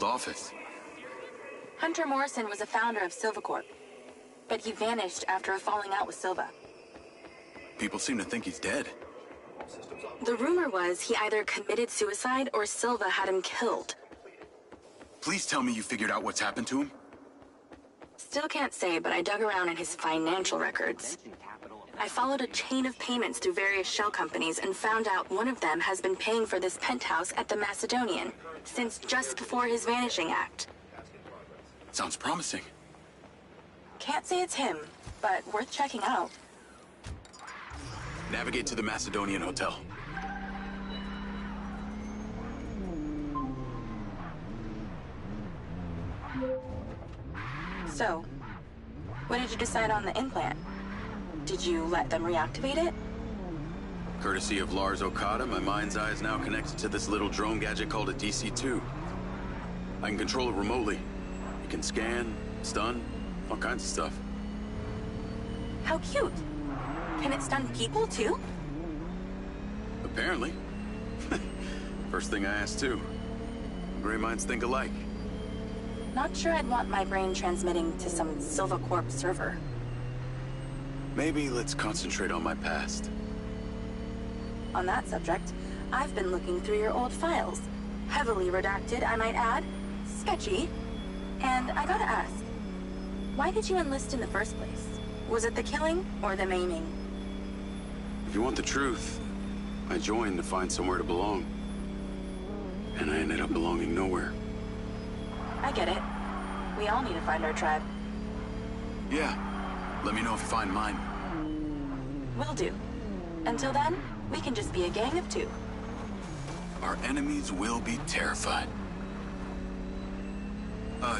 office. Hunter Morrison was a founder of Silvacorp, but he vanished after a falling out with Silva. People seem to think he's dead. The rumor was he either committed suicide or Silva had him killed. Please tell me you figured out what's happened to him? Still can't say, but I dug around in his financial records. I followed a chain of payments through various shell companies and found out one of them has been paying for this penthouse at the Macedonian since just before his vanishing act. Sounds promising. Can't say it's him, but worth checking out. Navigate to the Macedonian Hotel. So, what did you decide on the implant? Did you let them reactivate it? Courtesy of Lars Okada, my mind's eye is now connected to this little drone gadget called a DC-2. I can control it remotely. It can scan, stun, all kinds of stuff. How cute. Can it stun people too? Apparently. First thing I asked too. Gray minds think alike. Not sure I'd want my brain transmitting to some Silvacorp server. Maybe let's concentrate on my past. On that subject, I've been looking through your old files. Heavily redacted, I might add. Sketchy. And I gotta ask, why did you enlist in the first place? Was it the killing or the maiming? If you want the truth, I joined to find somewhere to belong. And I ended up belonging nowhere. I get it. We all need to find our tribe. Yeah. Let me know if you find mine. Will do. Until then, we can just be a gang of two. Our enemies will be terrified.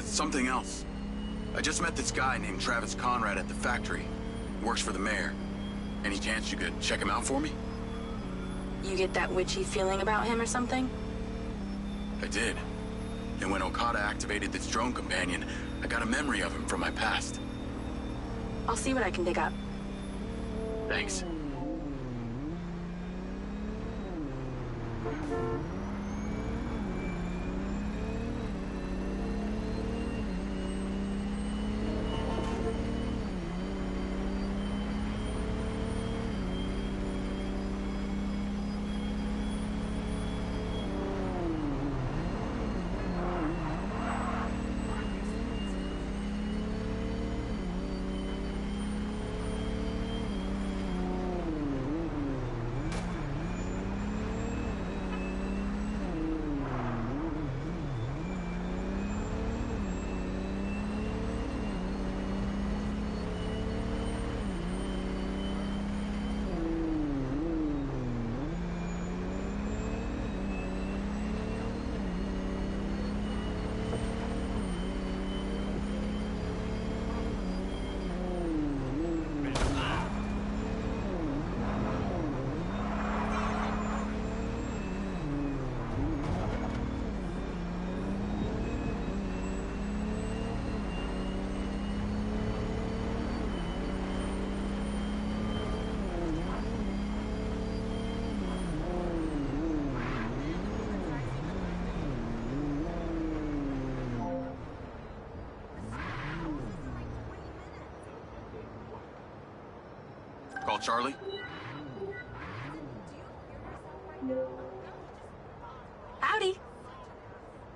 Something else. I just met this guy named Travis Conrad at the factory. Works for the mayor. Any chance you could check him out for me? You get that witchy feeling about him or something? I did. And when Okada activated this drone companion, I got a memory of him from my past. I'll see what I can dig up. Thanks. Call Charlie? Howdy.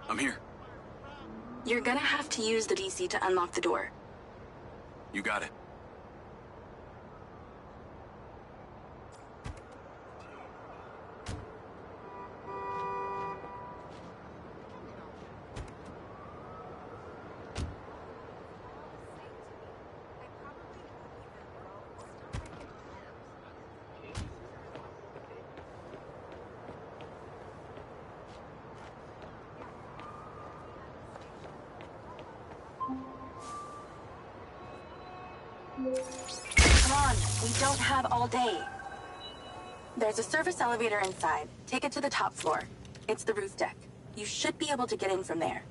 I'm here. You're gonna have to use the DC to unlock the door. You got it. Come on, we don't have all day. There's a service elevator inside. Take it to the top floor. It's the roof deck. You should be able to get in from there.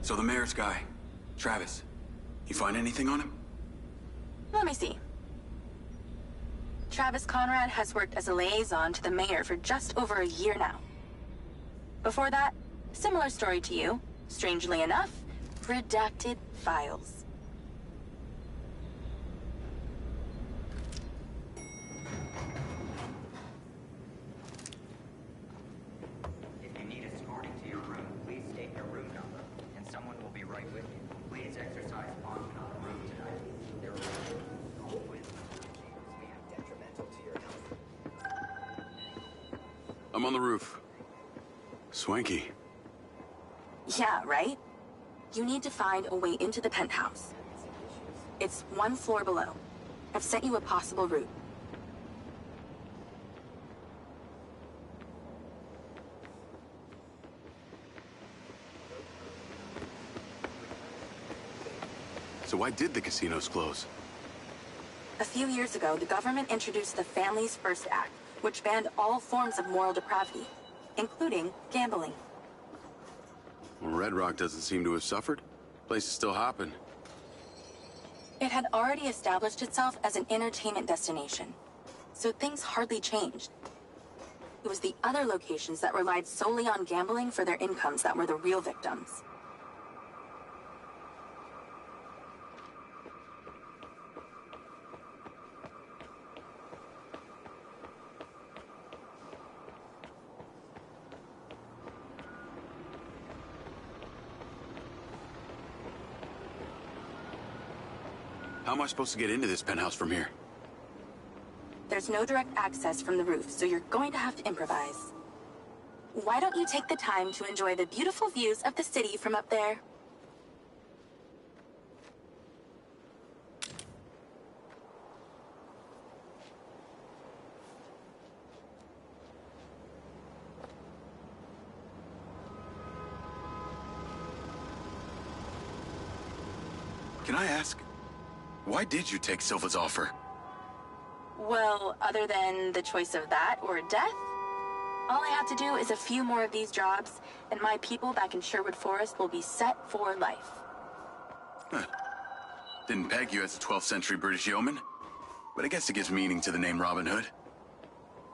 So the mayor's guy, Travis, you find anything on him? Let me see. Travis Conrad has worked as a liaison to the mayor for just over a year now. Before that, similar story to you. Strangely enough, redacted files. If you need escorting to your room, please state your room number, and someone will be right with you. Please exercise caution on the road tonight. There are cold winds may have detrimental to your health. I'm on the roof. Swanky. Yeah, right? You need to find a way into the penthouse. It's one floor below. I've sent you a possible route. So why did the casinos close? A few years ago, the government introduced the Family's First Act, which banned all forms of moral depravity, including gambling. Well, Red Rock doesn't seem to have suffered. Place is still hopping. It had already established itself as an entertainment destination, so things hardly changed. It was the other locations that relied solely on gambling for their incomes that were the real victims. How am I supposed to get into this penthouse from here? There's no direct access from the roof, so you're going to have to improvise. Why don't you take the time to enjoy the beautiful views of the city from up there? Can I ask, why did you take Silva's offer? Well, other than the choice of that or death, all I have to do is a few more of these jobs, and my people back in Sherwood Forest will be set for life. Huh. Didn't peg you as a 12th century British yeoman, but I guess it gives meaning to the name Robin Hood.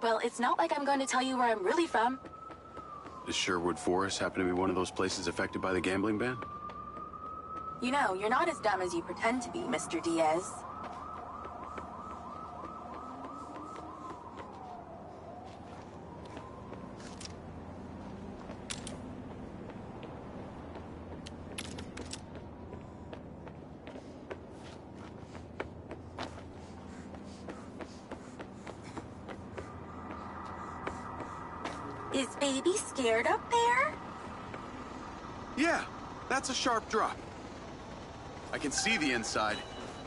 Well, it's not like I'm going to tell you where I'm really from. Does Sherwood Forest happen to be one of those places affected by the gambling ban? You know, you're not as dumb as you pretend to be, Mr. Diaz. Is baby scared up there? Yeah, that's a sharp drop. I can see the inside,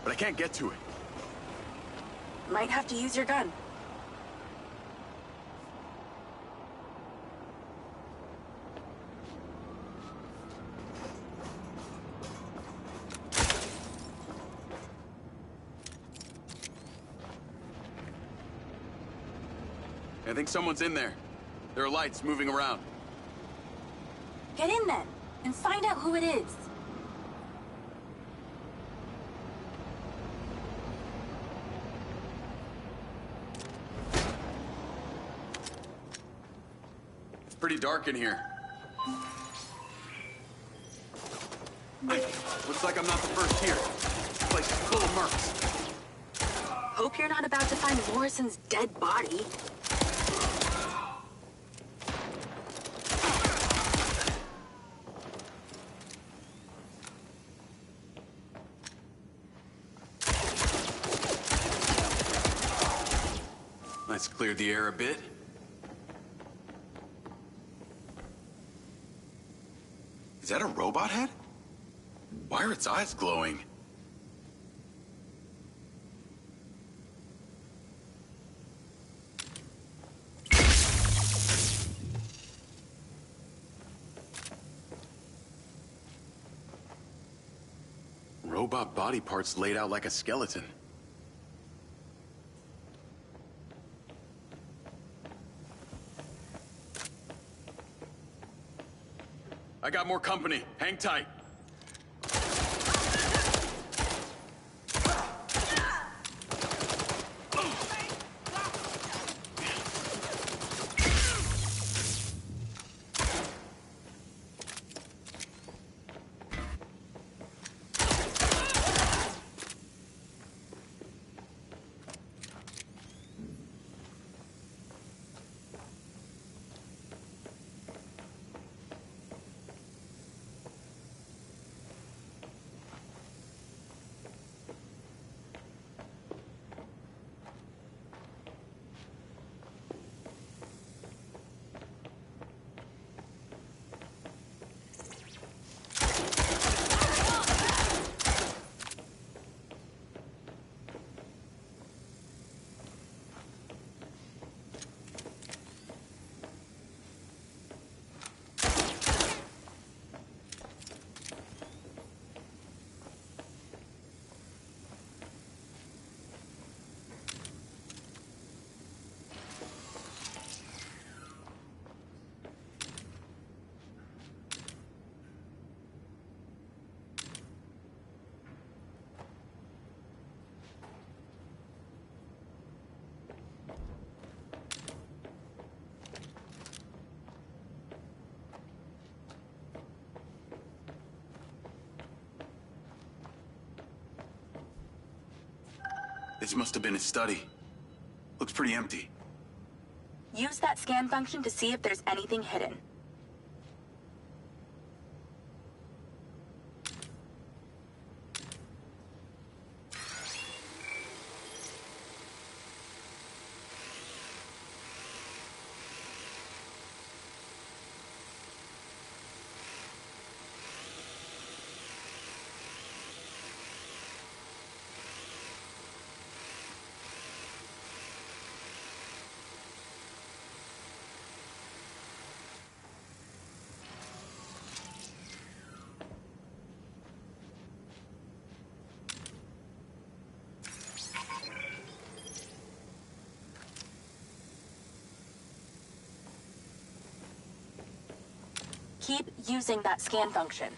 but I can't get to it. Might have to use your gun. I think someone's in there. There are lights moving around. Get in then, and find out who it is. It's pretty dark in here. Looks like I'm not the first here. This place is full of mercs. Hope you're not about to find Morrison's dead body. Let's clear the air a bit. Is that a robot head? Why are its eyes glowing? Robot body parts laid out like a skeleton. I got more company. Hang tight. This must have been his study. Looks pretty empty. Use that scan function to see if there's anything hidden. Keep using that scan function.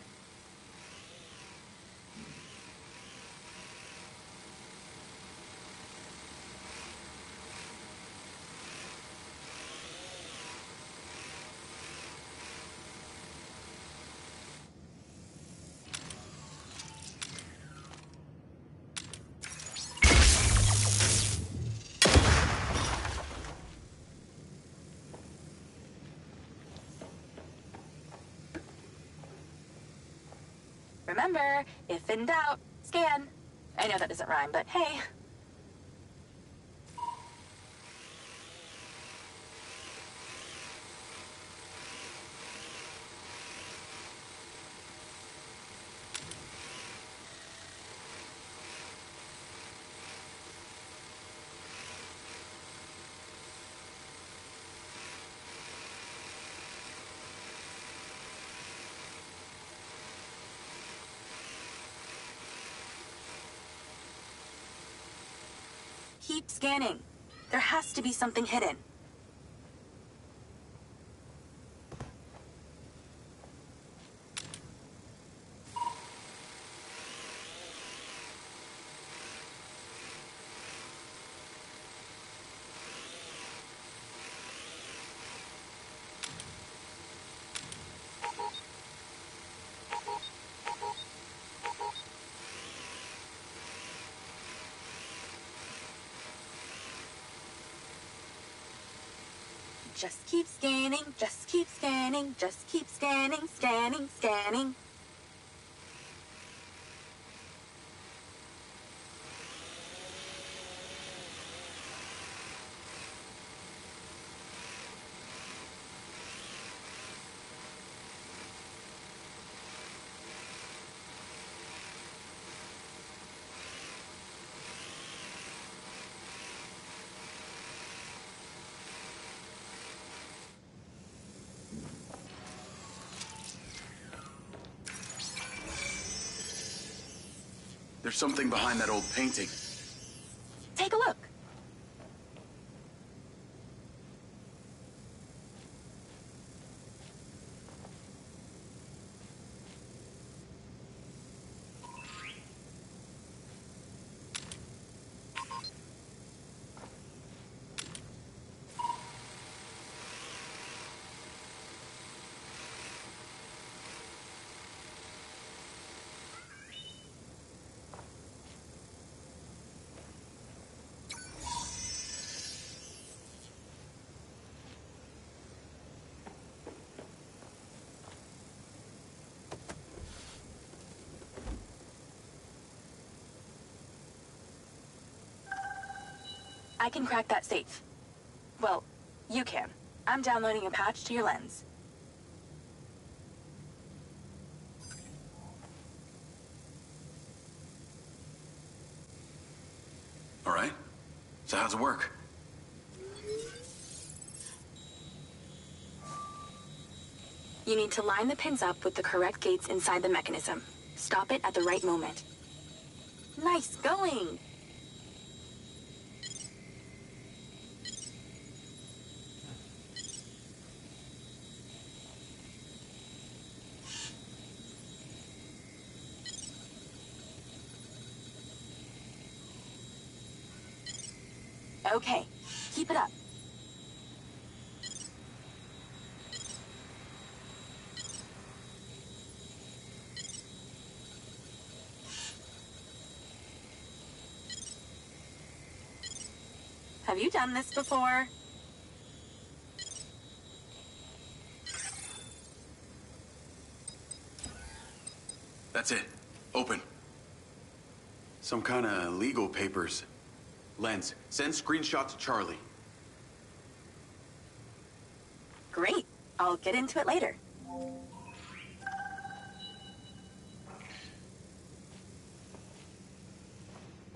Remember, if in doubt, scan. I know that doesn't rhyme, but hey. Keep scanning. There has to be something hidden. Just keep scanning, just keep scanning, just keep scanning, scanning, scanning. There's something behind that old painting. Take a look. I can crack that safe. Well, you can. I'm downloading a patch to your lens. All right. So how's it work? You need to line the pins up with the correct gates inside the mechanism. Stop it at the right moment. Nice going! Okay, keep it up. Have you done this before? That's it. Open. Some kind of legal papers. Lens, send screenshot to Charlie. Great. I'll get into it later.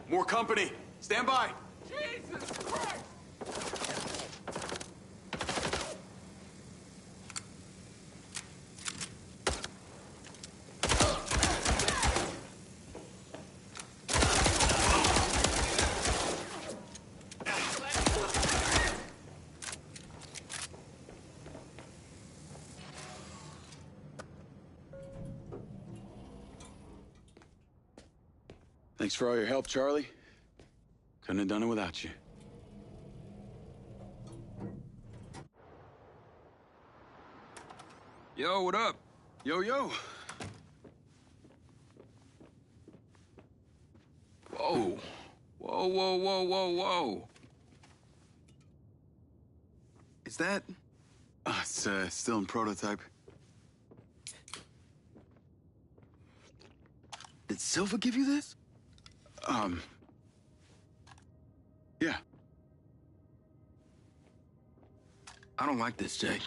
More company. Stand by. Jesus Christ! Thanks for all your help, Charlie. Couldn't have done it without you. Yo, what up? Yo, yo. Whoa. Whoa, whoa, whoa, whoa, whoa. Is that... It's still in prototype. Did Silva give you this? Yeah. I don't like this, Jay.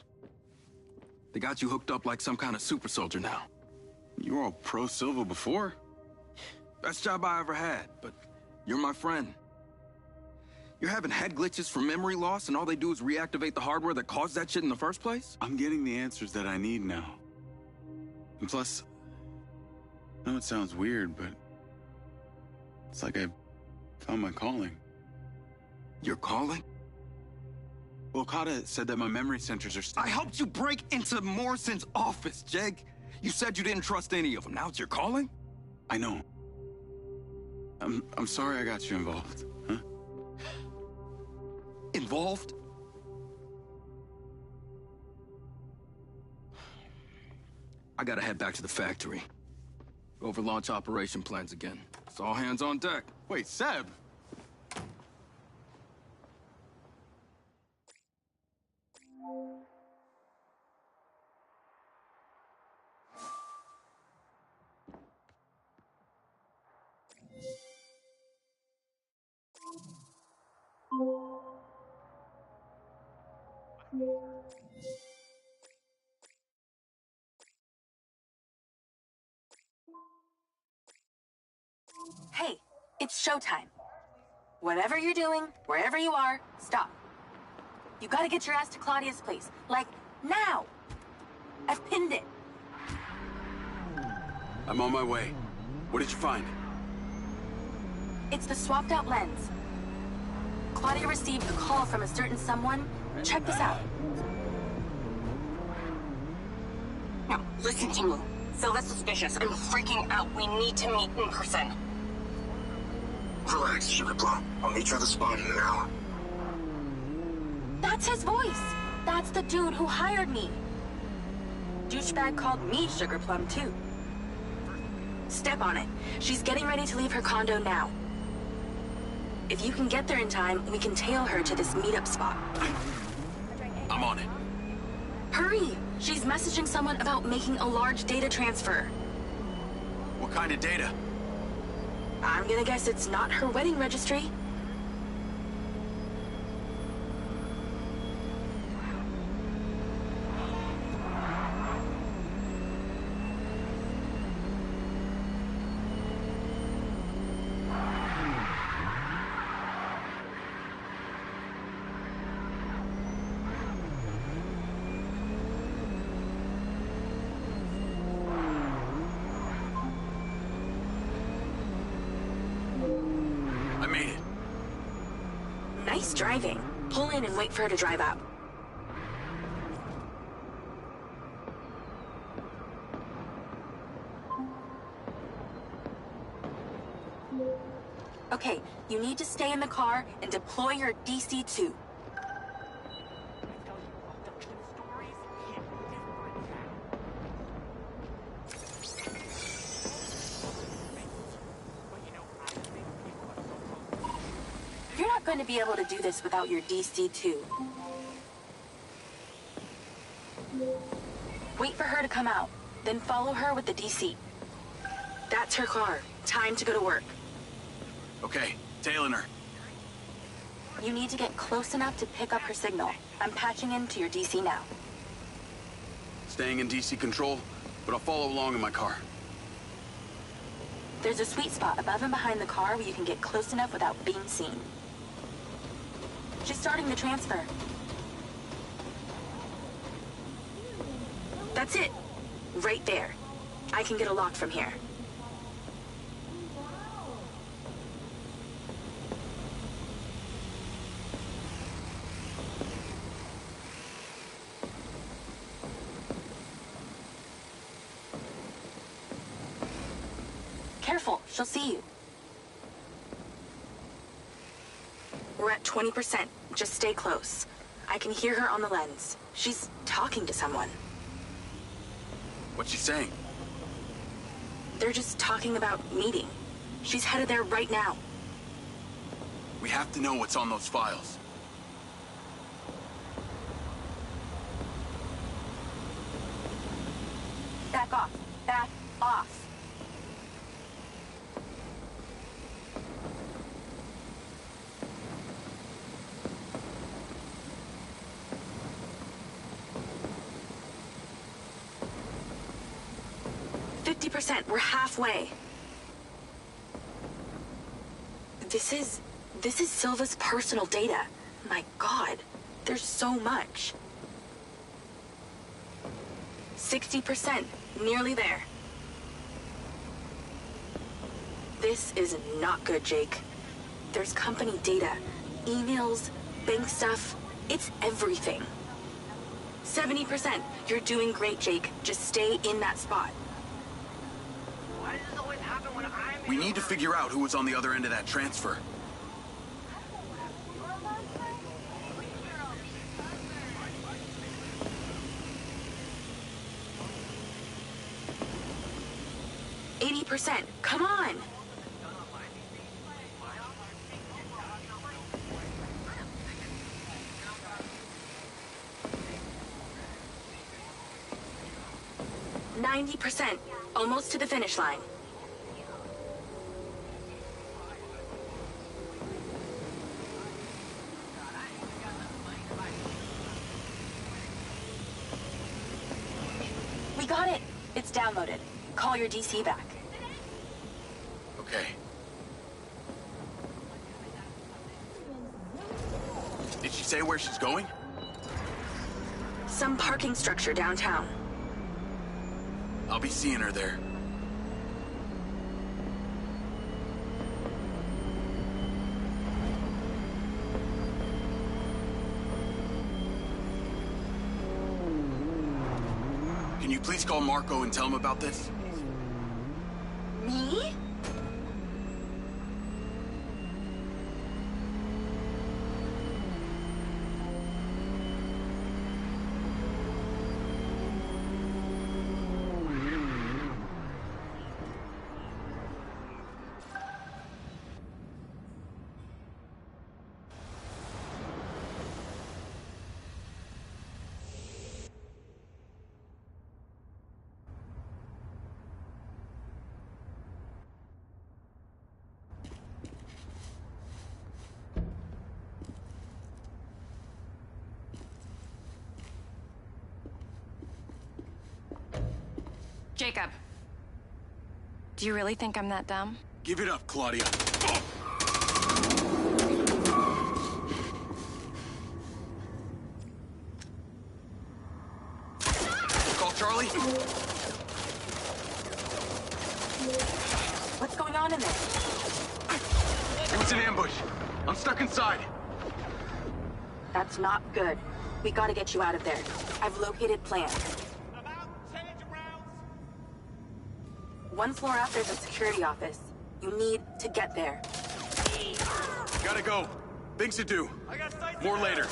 They got you hooked up like some kind of super soldier now. You were all pro-Silva before. Best job I ever had, but you're my friend. You're having head glitches from memory loss, and all they do is reactivate the hardware that caused that shit in the first place? I'm getting the answers that I need now. And plus, I know it sounds weird, but it's like I found my calling. Your calling? Well, Okada said that my memory centers are I helped you break into Morrison's office, Jake. You said you didn't trust any of them. Now it's your calling? I know. I'm sorry I got you involved, huh? Involved? I gotta head back to the factory. Go over launch operation plans again. It's all hands on deck. Wait, Seb! Hey, it's showtime. Whatever you're doing, wherever you are, stop. You gotta get your ass to Claudia's place. Like, now! I've pinned it. I'm on my way. What did you find? It's the swapped out lens. Claudia received a call from a certain someone. Check this out. No, listen to me. Silva's suspicious. I'm freaking out. We need to meet in person. Relax, Sugar Plum. I'll meet you at the spot in an hour. That's his voice. That's the dude who hired me. Douchebag called me Sugar Plum, too. Step on it. She's getting ready to leave her condo now. If you can get there in time, we can tail her to this meetup spot. I'm on it. Hurry! She's messaging someone about making a large data transfer. What kind of data? I'm gonna guess it's not her wedding registry. I made it. Nice driving. Pull in and wait for her to drive out. Okay, you need to stay in the car and deploy your DC-2. You're not going to be able to do this without your DC-2. Wait for her to come out, then follow her with the DC. That's her car. Time to go to work. Okay, tailing her. You need to get close enough to pick up her signal. I'm patching into your DC now. Staying in DC control, but I'll follow along in my car. There's a sweet spot above and behind the car where you can get close enough without being seen. Just starting the transfer. That's it. Right there. I can get a lock from here. Careful, she'll see you. We're at 20%. Just stay close. I can hear her on the lens. She's talking to someone. What's she saying? They're just talking about meeting. She's headed there right now. We have to know what's on those files. Back off. Back off. We're halfway. This is Silva's personal data. My God, there's so much. 60%, nearly there. This is not good, Jake. There's company data, emails, bank stuff. It's everything. 70%. You're doing great, Jake. Just stay in that spot. We need to figure out who was on the other end of that transfer. %. Come on! %. Almost to the finish line. We got it. It's downloaded. Call your DC back. Okay. Did she say where she's going? Some parking structure downtown. I'll be seeing her there. Can you please call Marco and tell him about this? Me? Jacob. Do you really think I'm that dumb? Give it up, Claudia. Call Charlie? What's going on in there? It was an ambush. I'm stuck inside. That's not good. We gotta get you out of there. I've located plans. One floor up, there's a security office. You need to get there. Gotta go. Things to do. More later.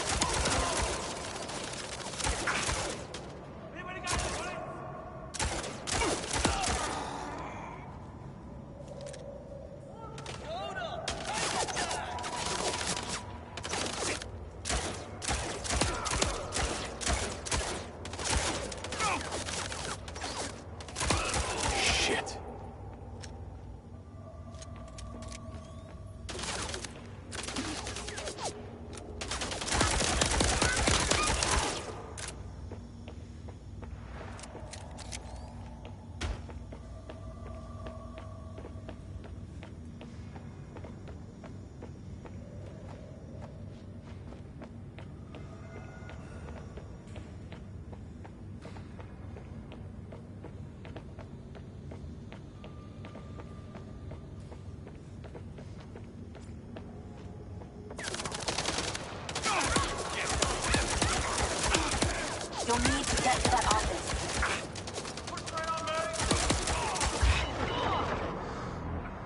You'll need to get to that office.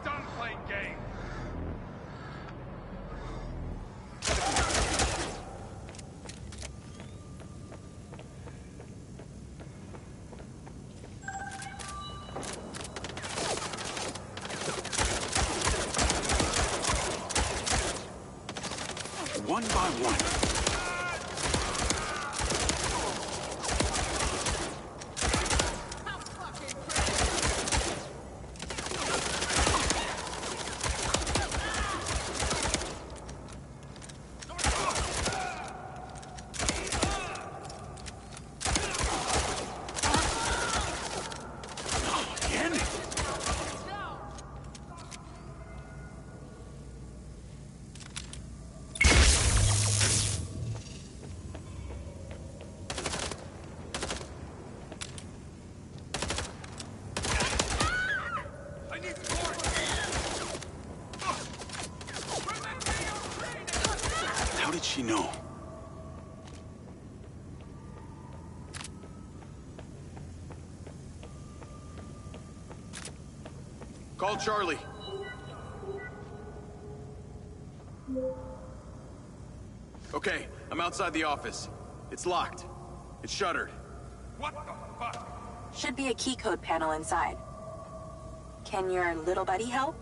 Done playing games. One by one. How did she know? Call Charlie. Okay, I'm outside the office. It's locked. It's shuttered. What the fuck? Should be a key code panel inside. Can your little buddy help?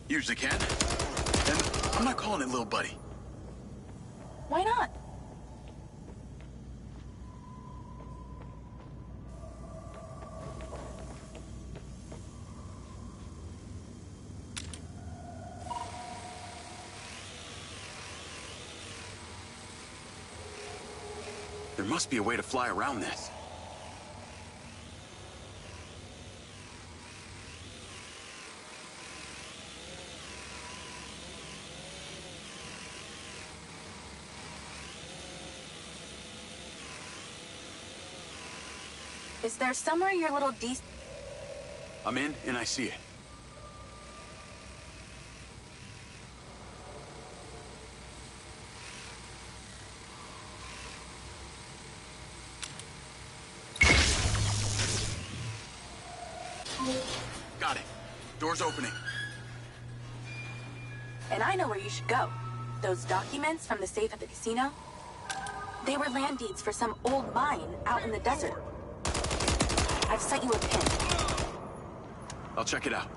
Usually can. And I'm not calling it little buddy. Why not? There must be a way to fly around this. Is there somewhere your little I'm in, and I see it. Got it. Door's opening. And I know where you should go. Those documents from the safe at the casino? They were land deeds for some old mine out in the desert. I've sent you a pin. I'll check it out.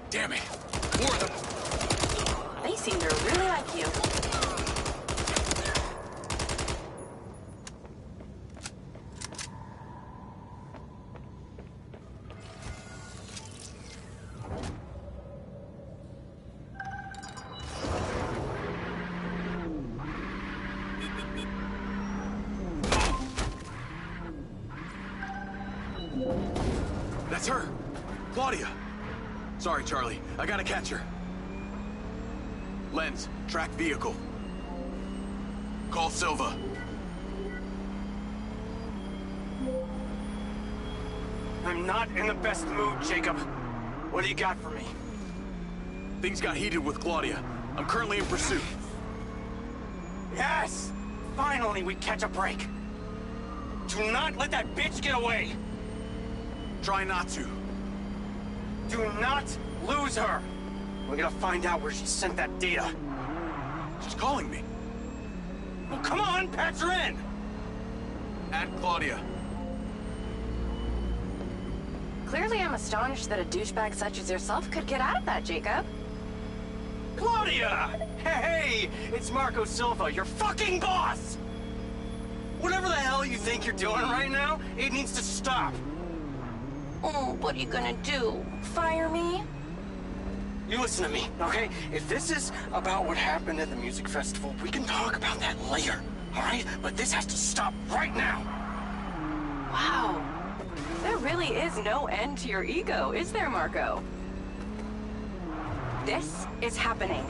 Damn it! More of them! They seem to really like you. That's her! Claudia! Sorry, Charlie. I gotta catch her. Lens, track vehicle. Call Silva. I'm not in the best mood, Jacob. What do you got for me? Things got heated with Claudia. I'm currently in pursuit. Yes! Finally, we catch a break. Do not let that bitch get away! Try not to. Do not lose her! We're gonna find out where she sent that data. She's calling me. Well, come on, patch her in! Add Claudia. Clearly, I'm astonished that a douchebag such as yourself could get out of that, Jacob. Claudia! Hey, it's Marco Silva, your fucking boss! Whatever the hell you think you're doing right now, it needs to stop. Oh, what are you gonna do? Fire me? You listen to me, okay? If this is about what happened at the music festival, we can talk about that later, all right? But this has to stop right now. Wow. There really is no end to your ego, is there, Marco? This is happening.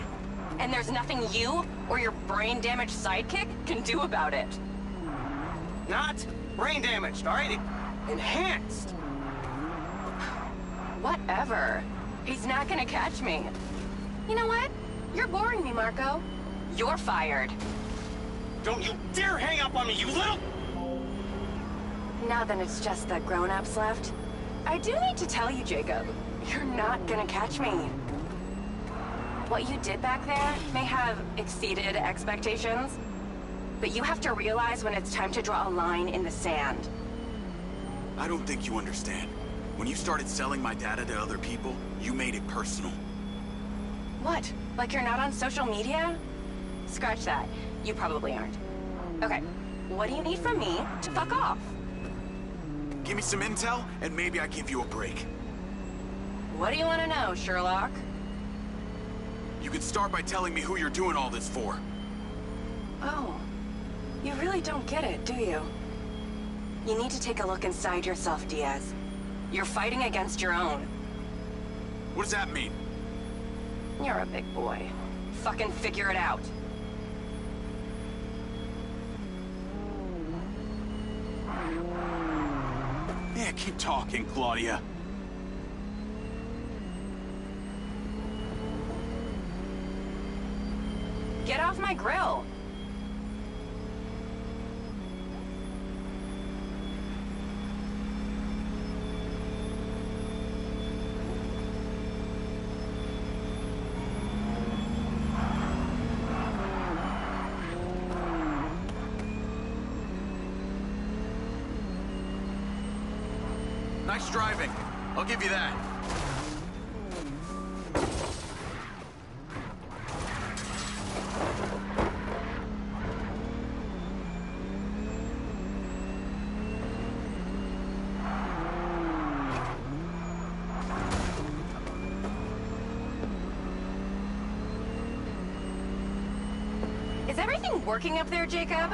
And there's nothing you or your brain-damaged sidekick can do about it. Not brain damaged, all right? Enhanced. Whatever. He's not gonna catch me. You know what? You're boring me, Marco. You're fired. Don't you dare hang up on me, you little... Now then it's just the grown-ups left. I do need to tell you, Jacob, you're not gonna catch me. What you did back there may have exceeded expectations, but you have to realize when it's time to draw a line in the sand. I don't think you understand. When you started selling my data to other people, you made it personal. What? Like you're not on social media? Scratch that. You probably aren't. Okay, what do you need from me to fuck off? Give me some intel, and maybe I give you a break. What do you want to know, Sherlock? You could start by telling me who you're doing all this for. Oh, you really don't get it, do you? You need to take a look inside yourself, Diaz. You're fighting against your own. What does that mean? You're a big boy. Fucking figure it out. Yeah, keep talking, Claudia. Get off my grill. Nice driving. I'll give you that. Is everything working up there, Jacob?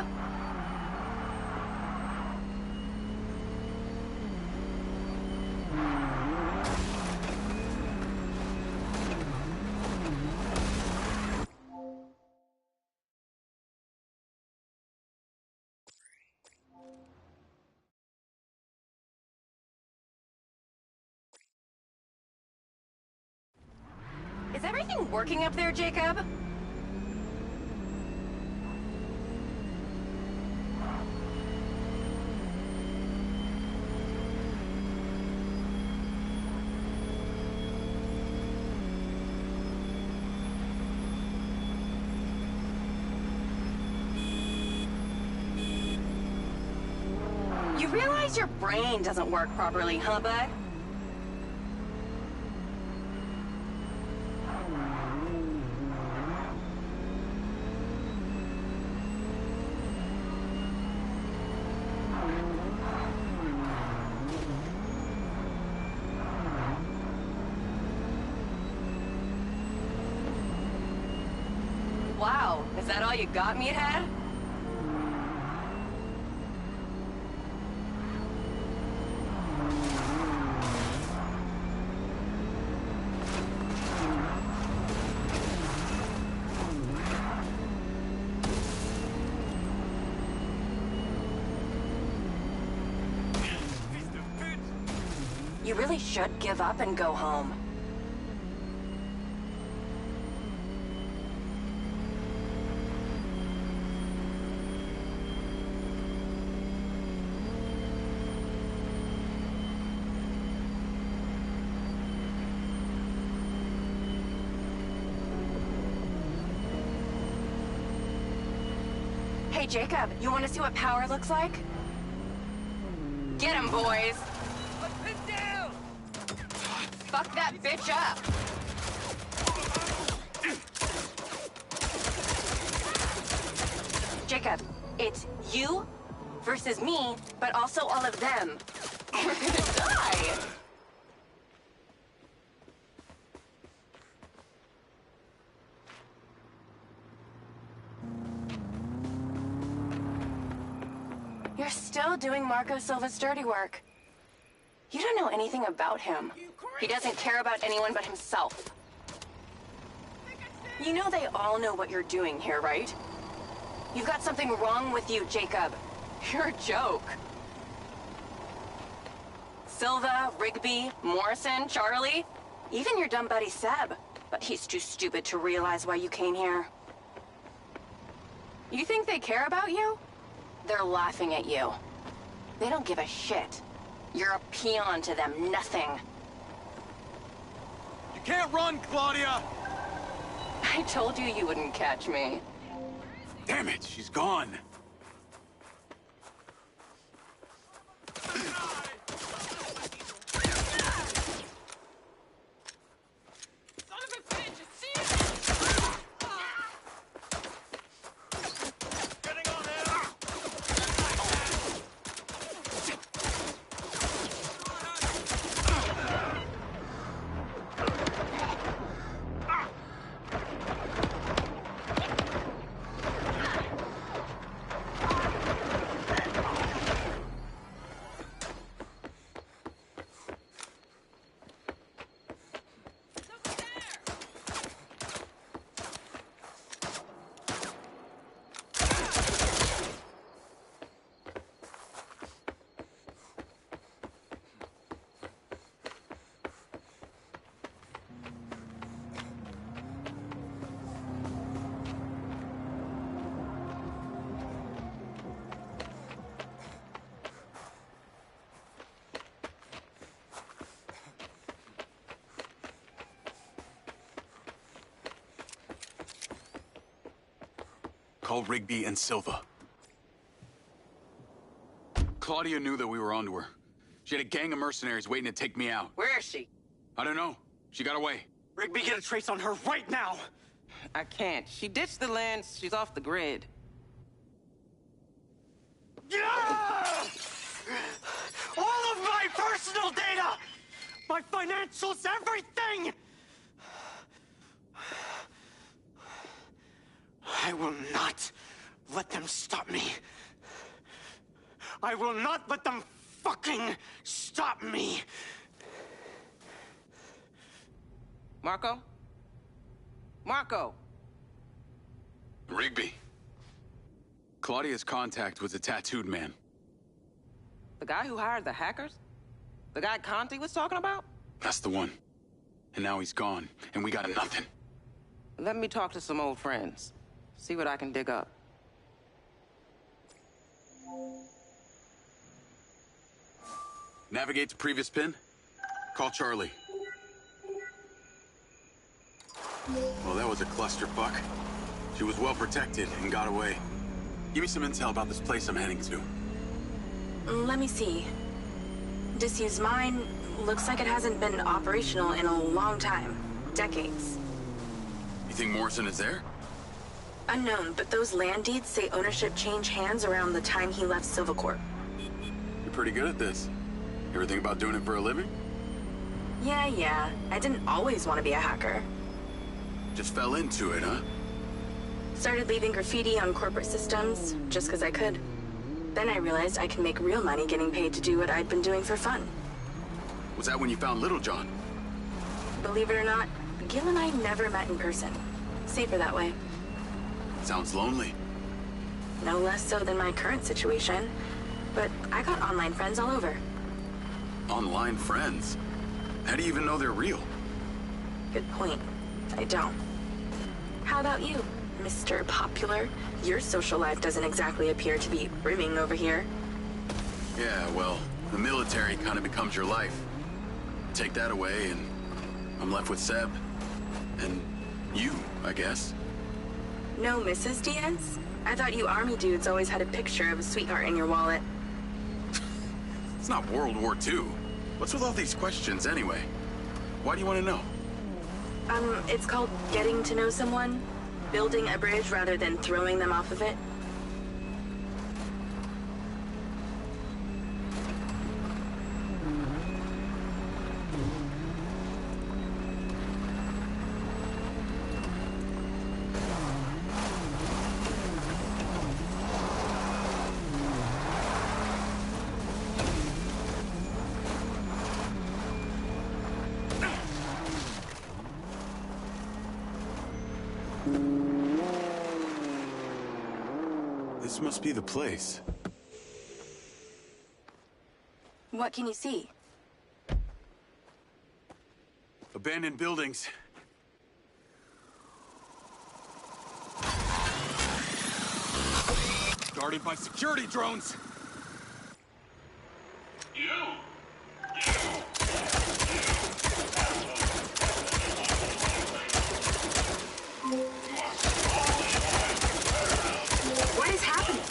Is everything working up there, Jacob? You realize your brain doesn't work properly, huh, bud? Wow, is that all you got, meathead? You really should give up and go home. Hey, Jacob, you want to see what power looks like? Get him, boys! Fuck that bitch up! Jacob, it's you versus me, but also all of them. We're gonna die! You're still doing Marco Silva's dirty work. You don't know anything about him. He doesn't care about anyone but himself. You know they all know what you're doing here, right? You've got something wrong with you, Jacob. You're a joke. Silva, Rigby, Morrison, Charlie, even your dumb buddy Seb. But he's too stupid to realize why you came here. You think they care about you? They're laughing at you. They don't give a shit. You're a peon to them, nothing. You can't run, Claudia! I told you you wouldn't catch me. Damn it, she's gone. Call Rigby and Silva. Claudia knew that we were onto her. She had a gang of mercenaries waiting to take me out. Where is she? I don't know. She got away. Rigby, get a trace on her right now! I can't. She ditched the land. She's off the grid. Yeah! All of my personal data! My financials, everything! I will not let them stop me. I will not let them fucking stop me. Marco? Marco! Rigby. Claudia's contact was a tattooed man. The guy who hired the hackers? The guy Conti was talking about? That's the one. And now he's gone, and we got nothing. Let me talk to some old friends. See what I can dig up. Navigate to previous pin. Call Charlie. Well, that was a clusterfuck. She was well protected and got away. Give me some intel about this place I'm heading to. Let me see. Disused mine looks like it hasn't been operational in a long time. Decades. You think Morrison is there? Unknown, but those land deeds say ownership changed hands around the time he left Silvacorp. You're pretty good at this. You ever think about doing it for a living? Yeah. I didn't always want to be a hacker. Just fell into it, huh? Started leaving graffiti on corporate systems, just because I could. Then I realized I could make real money getting paid to do what I'd been doing for fun. Was that when you found Little John? Believe it or not, Gil and I never met in person. Safer that way. Sounds lonely. No less so than my current situation. But I got online friends all over. Online friends? How do you even know they're real? Good point. I don't. How about you, Mr. Popular? Your social life doesn't exactly appear to be brimming over here. Yeah, well, the military kind of becomes your life. Take that away and I'm left with Seb. And you, I guess. No Mrs. Diaz? I thought you army dudes always had a picture of a sweetheart in your wallet. It's not World War II. What's with all these questions anyway? Why do you want to know? It's called getting to know someone. Building a bridge rather than throwing them off of it. This must be the place. What can you see? Abandoned buildings. Guarded by security drones! What is happening?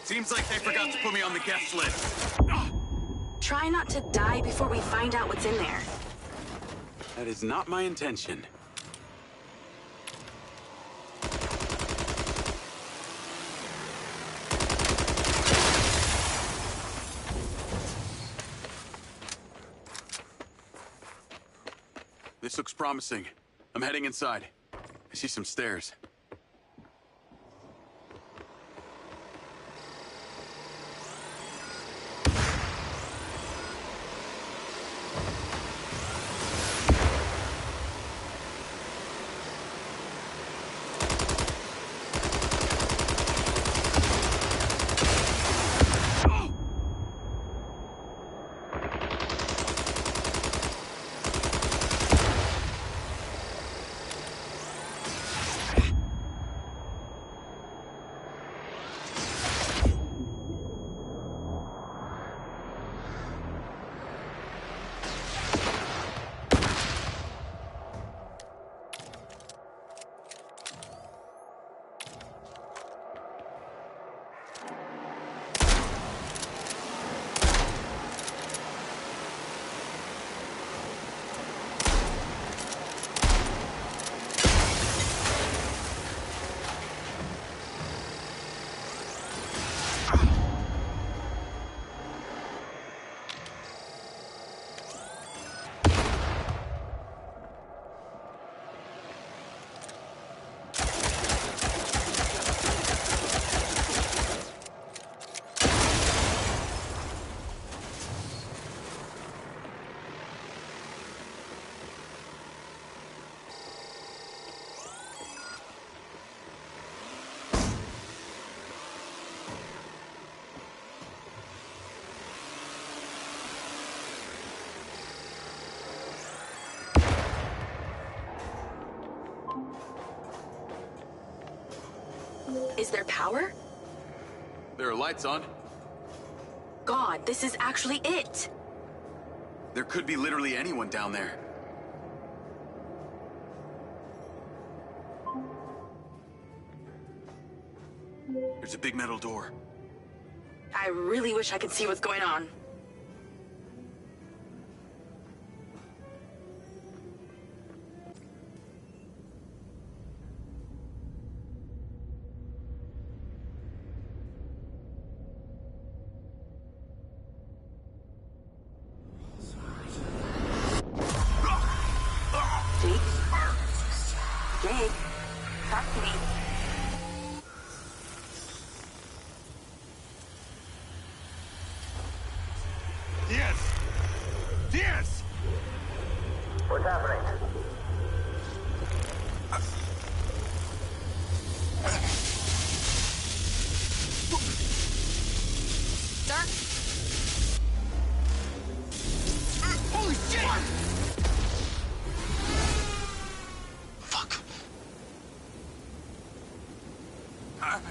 Seems like they forgot to put me on the guest list. Try not to die before we find out what's in there. That is not my intention. This looks promising. I'm heading inside. I see some stairs. Is there power? There are lights on. God, this is actually it! There could be literally anyone down there. There's a big metal door. I really wish I could see what's going on. Jake, talk to me. Diaz! What's happening? Dirk? Holy shit! Fuck.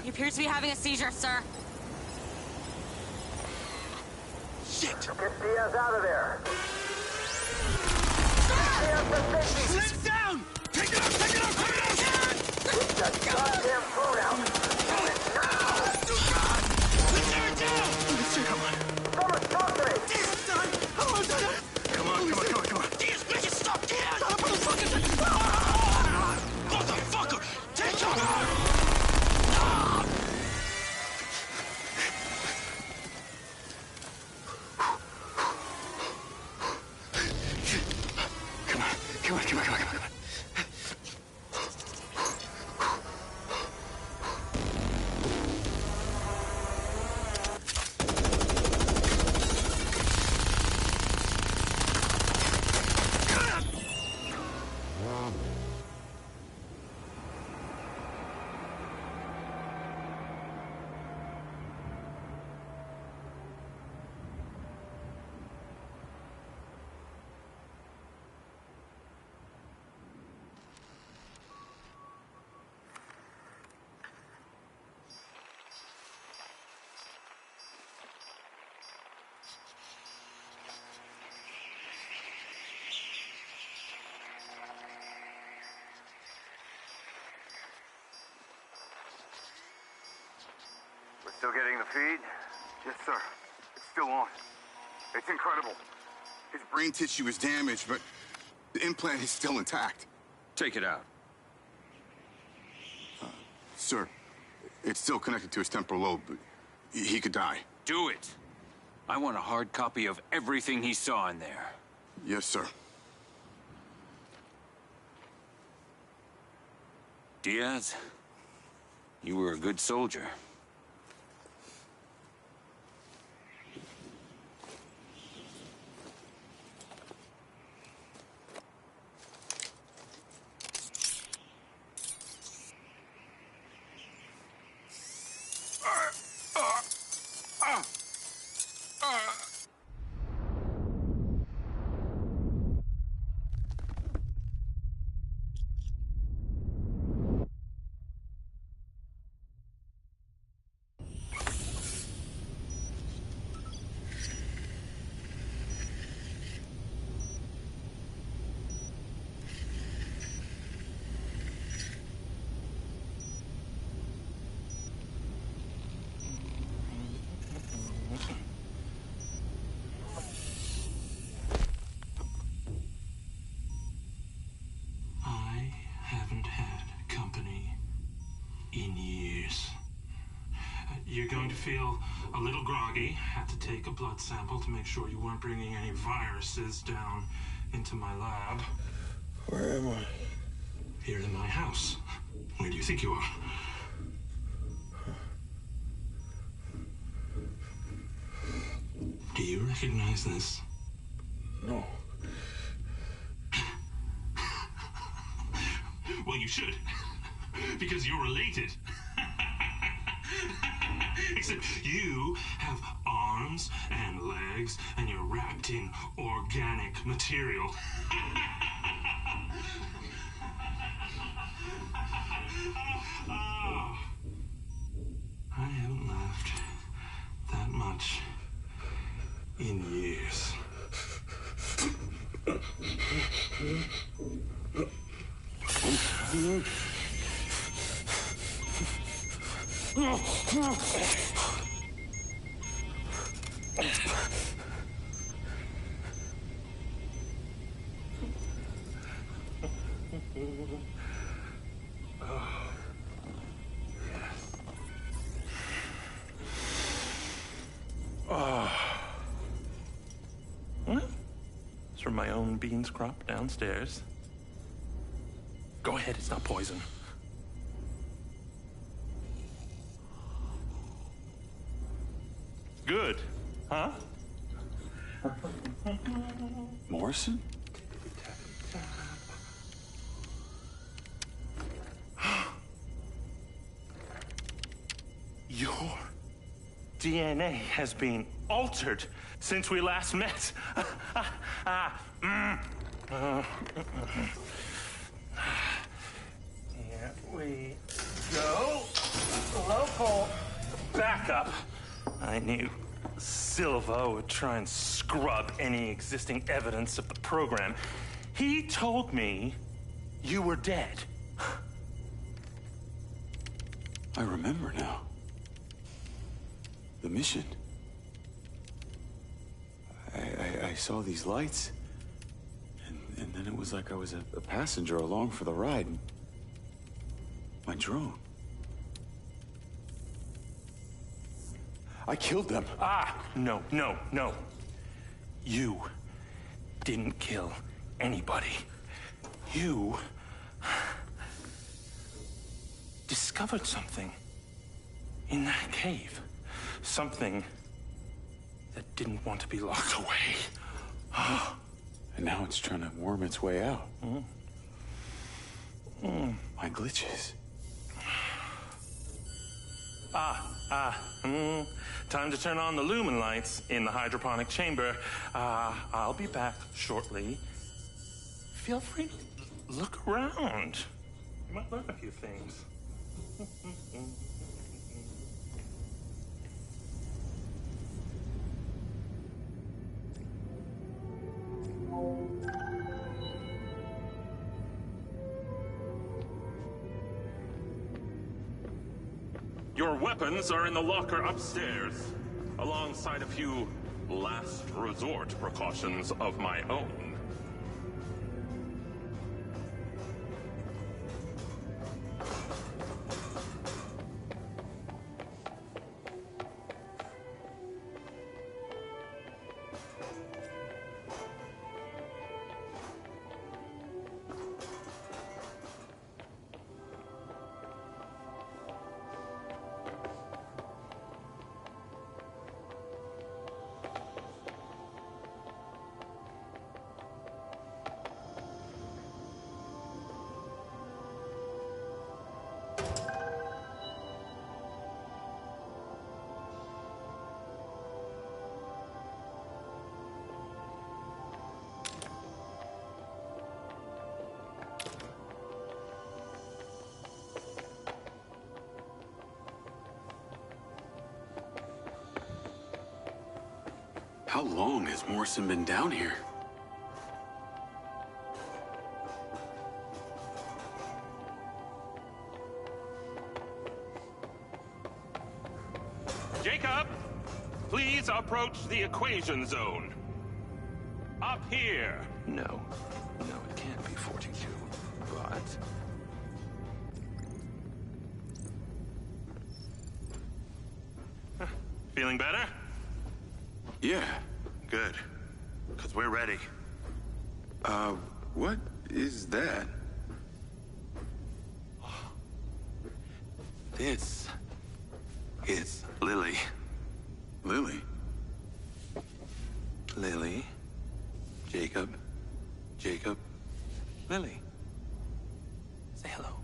He appears to be having a seizure, sir. Shit! Get Diaz out of there. Lift down! Take it out! Take it out! Take it out! Get that goddamn phone out. Let's tear it down! Come on. Someone talk to me. Come on, come on, come on, come on. Diaz, make it stop, Diaz! Motherfucker! Take it out! Come on, come on, come on, come on, come on. Still getting the feed? Yes, sir. It's still on. It's incredible. His brain tissue is damaged, but the implant is still intact. Take it out. Sir, it's still connected to his temporal lobe, but he could die. Do it. I want a hard copy of everything he saw in there. Yes, sir. Diaz, you were a good soldier. You're going to feel a little groggy. Had to take a blood sample to make sure you weren't bringing any viruses down into my lab. Where am I? Here in my house. Where do you think you are? Do you recognize this? No. Well, you should. Because you're related. Except you have arms and legs, and you're wrapped in organic material. I haven't laughed that much in years. It's from my own beans crop downstairs. Go ahead, it's not poison. Good, huh? Morrison? Your DNA has been altered since we last met. Here we go. Local backup. I knew Silva would try and scrub any existing evidence of the program. He told me you were dead. I remember now. The mission. I saw these lights, and then it was like I was a passenger along for the ride. My drone. I killed them. No. You didn't kill anybody. You discovered something in that cave. Something that didn't want to be locked away. And now it's trying to worm its way out. My glitches. Time to turn on the lumen lights in the hydroponic chamber. I'll be back shortly. Feel free to look around. You might learn a few things. Your weapons are in the locker upstairs, alongside a few last resort precautions of my own. How long has Morrison been down here? Jacob, please approach the equation zone. Up here. No, it can't be 42, but... Feeling better? Yeah. Good. Because we're ready. What is that? This is Lily. Lily? Lily. Jacob. Jacob. Lily. Say hello.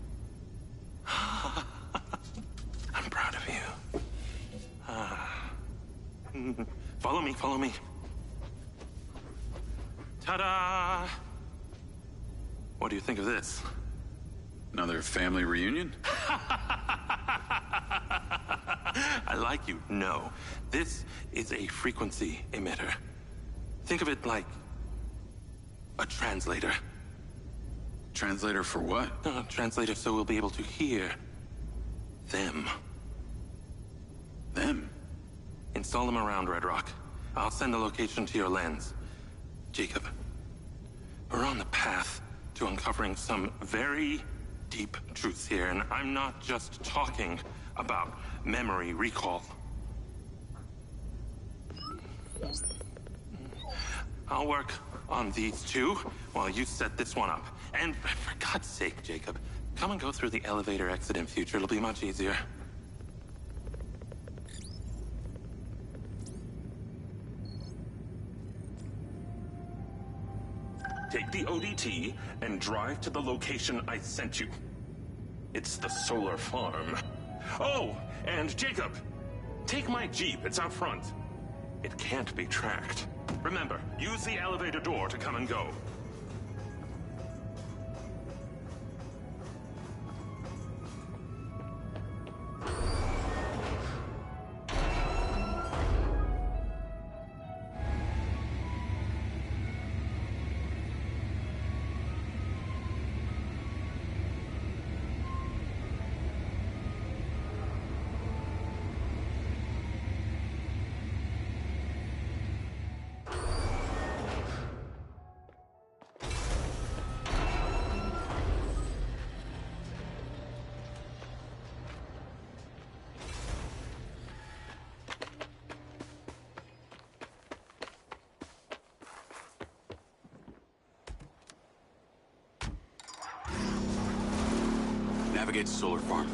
I'm proud of you. Follow me, follow me. Ta-da! What do you think of this? Another family reunion? I like you. No. This is a frequency emitter. Think of it like a translator. Translator for what? Translator so we'll be able to hear them. Them? Install them around Red Rock. I'll send the location to your lens. Jacob, we're on the path to uncovering some very deep truths here, and I'm not just talking about memory recall. I'll work on these two while you set this one up. And for God's sake, Jacob, come and go through the elevator exit in future. It'll be much easier. Take the ODT and drive to the location I sent you. It's the solar farm. Oh, and Jacob, take my Jeep. It's out front. It can't be tracked. Remember, use the elevator door to come and go. Navigate to solar farm.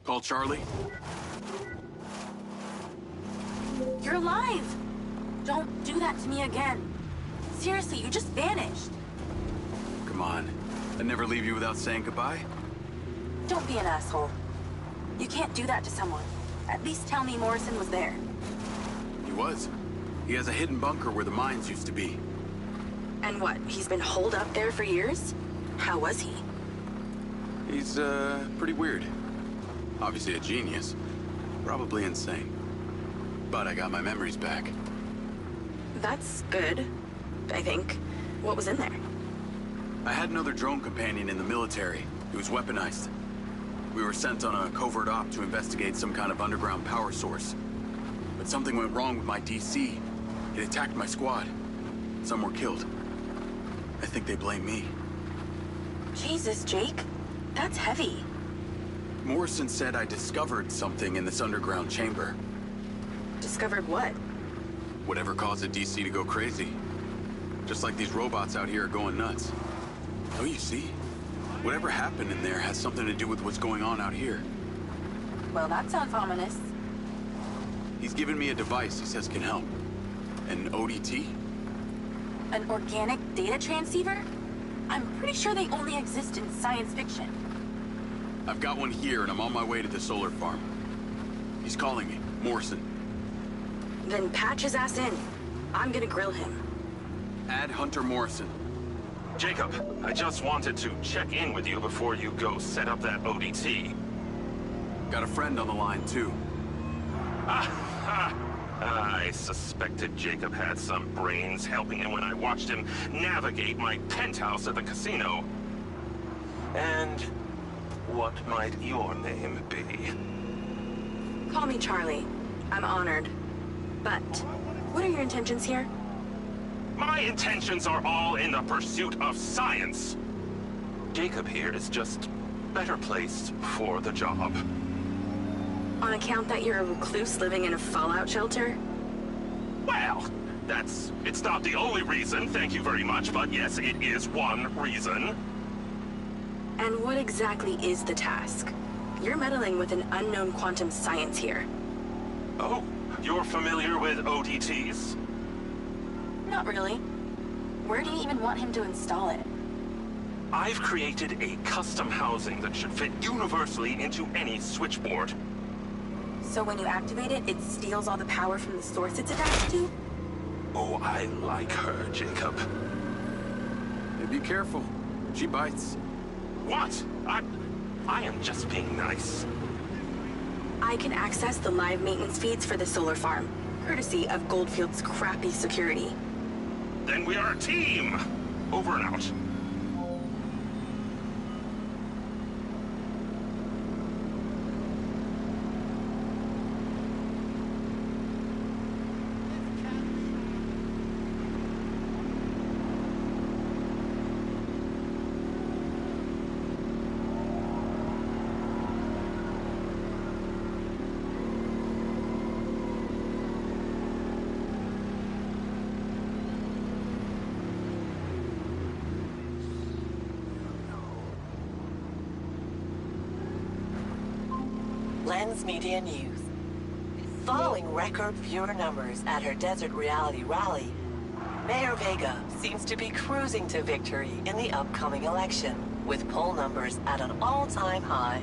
Call Charlie. You're alive! Don't do that to me again. Seriously, you just vanished. Come on. I'd never leave you without saying goodbye. Don't be an asshole. You can't do that to someone. At least tell me Morrison was there. He was. He has a hidden bunker where the mines used to be. And what, he's been holed up there for years? How was he? He's, pretty weird. Obviously a genius. Probably insane. But I got my memories back. That's good, I think. What was in there? I had another drone companion in the military. He was weaponized. We were sent on a covert op to investigate some kind of underground power source. But something went wrong with my DC. It attacked my squad. Some were killed. I think they blame me. Jesus, Jake. That's heavy. Morrison said I discovered something in this underground chamber. Discovered what? Whatever caused the DC to go crazy. Just like these robots out here are going nuts. Oh, you see? Whatever happened in there has something to do with what's going on out here. Well, that sounds ominous. He's given me a device he says can help. An ODT? An organic data transceiver? I'm pretty sure they only exist in science fiction. I've got one here and I'm on my way to the solar farm. He's calling me, Morrison. Then patch his ass in. I'm gonna grill him. Add Hunter Morrison. Jacob, I just wanted to check in with you before you go set up that ODT. Got a friend on the line, too. I suspected Jacob had some brains helping him when I watched him navigate my penthouse at the casino. And what might your name be? Call me Charlie. I'm honored. But, what are your intentions here? My intentions are all in the pursuit of science. Jacob here is just better placed for the job. On account that you're a recluse living in a fallout shelter? Well, it's not the only reason, thank you very much, but yes, it is one reason. And what exactly is the task? You're meddling with an unknown quantum science here. Oh, you're familiar with ODTs? Not really. Where do you even want him to install it? I've created a custom housing that should fit universally into any switchboard. So when you activate it, it steals all the power from the source it's attached to? Oh, I like her, Jacob. Hey, be careful. She bites. What? I am just being nice. I can access the live maintenance feeds for the solar farm, courtesy of Goldfield's crappy security. Then we are a team! Over and out. Lens Media News. Following record viewer numbers at her Desert Reality rally, Mayor Vega seems to be cruising to victory in the upcoming election, with poll numbers at an all-time high.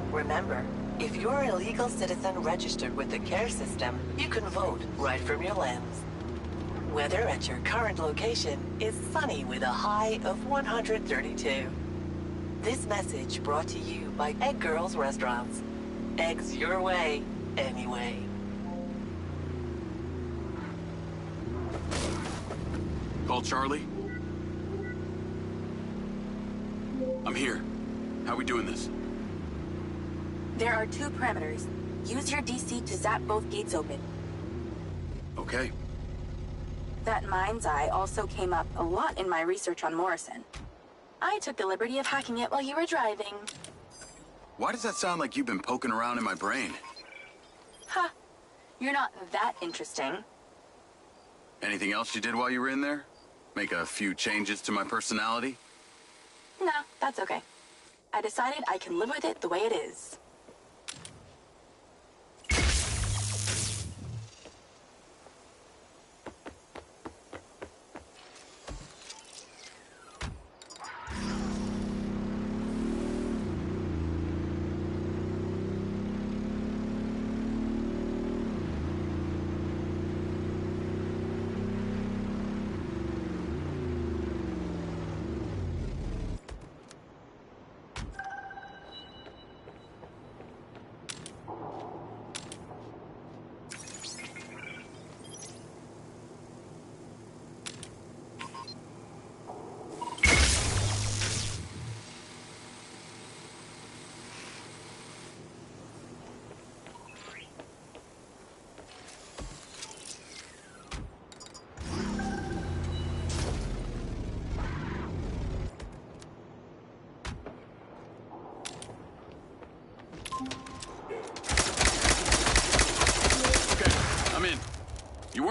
Remember, if you're an illegal citizen registered with the care system, you can vote right from your lens. Weather at your current location is sunny with a high of 132. This message brought to you by Egg Girls Restaurants. Eggs your way, anyway. Call Charlie? I'm here. How we doing this? There are two parameters. Use your DC to zap both gates open. Okay. That mind's eye also came up a lot in my research on Morrison. I took the liberty of hacking it while you were driving. Why does that sound like you've been poking around in my brain? Ha! You're not that interesting. Anything else you did while you were in there? Make a few changes to my personality? No, that's okay. I decided I can live with it the way it is.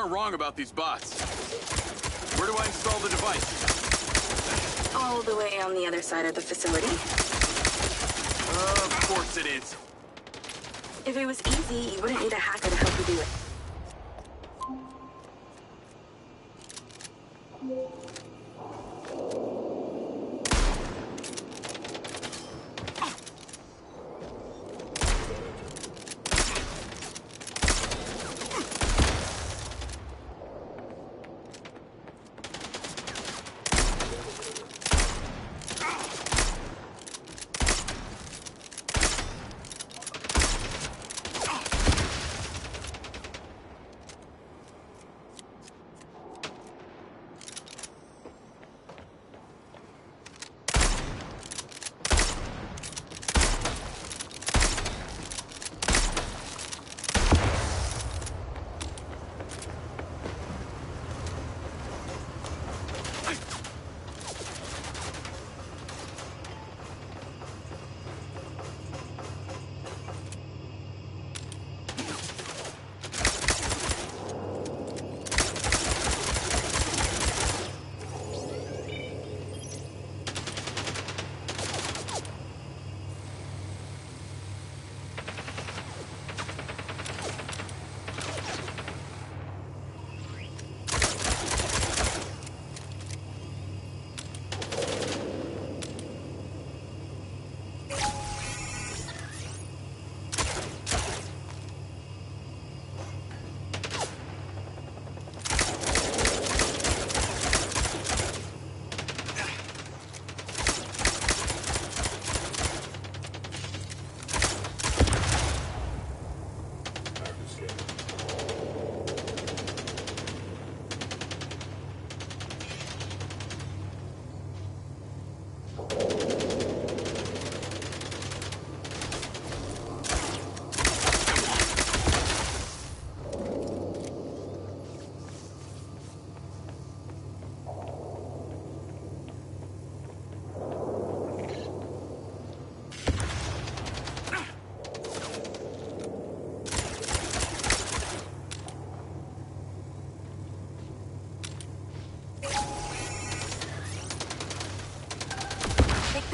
are wrong about these bots. Where do I install the device? All the way on the other side of the facility. Of course it is. If it was easy, you wouldn't need a hacker to help you do it.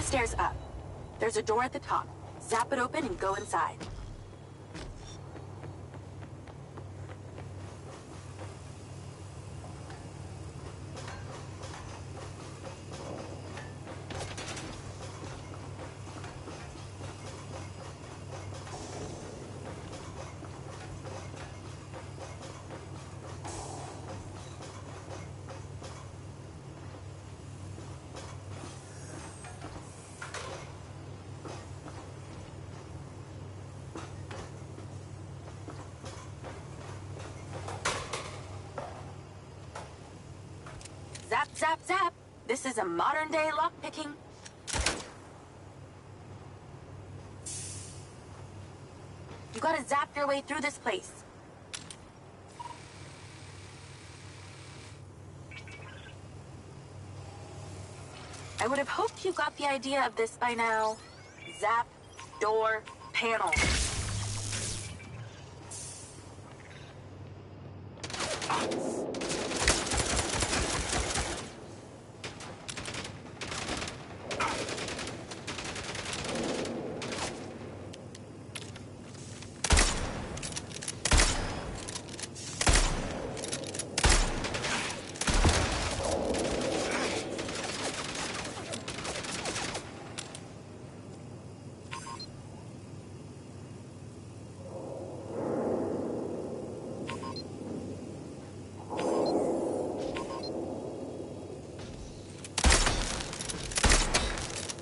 Stairs up. There's a door at the top. Zap it open and go inside. Zap, zap, zap. This is a modern-day lockpicking. You gotta zap your way through this place. I would have hoped you got the idea of this by now. Zap, door, panel.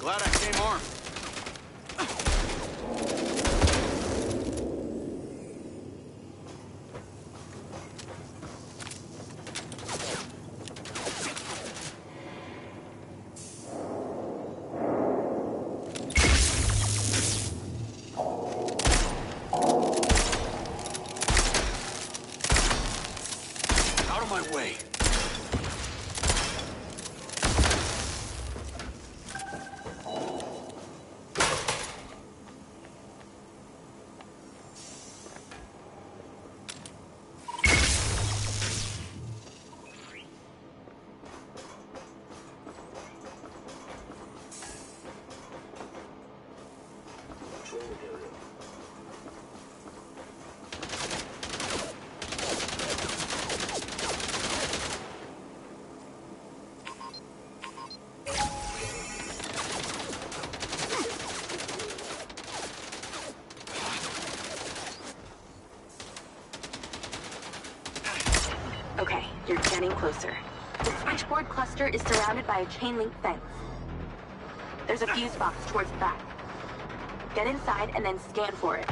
Glad I came armed. Out of my way. You're getting closer. The switchboard cluster is surrounded by a chain link fence. There's a fuse box towards the back. Get inside and then scan for it.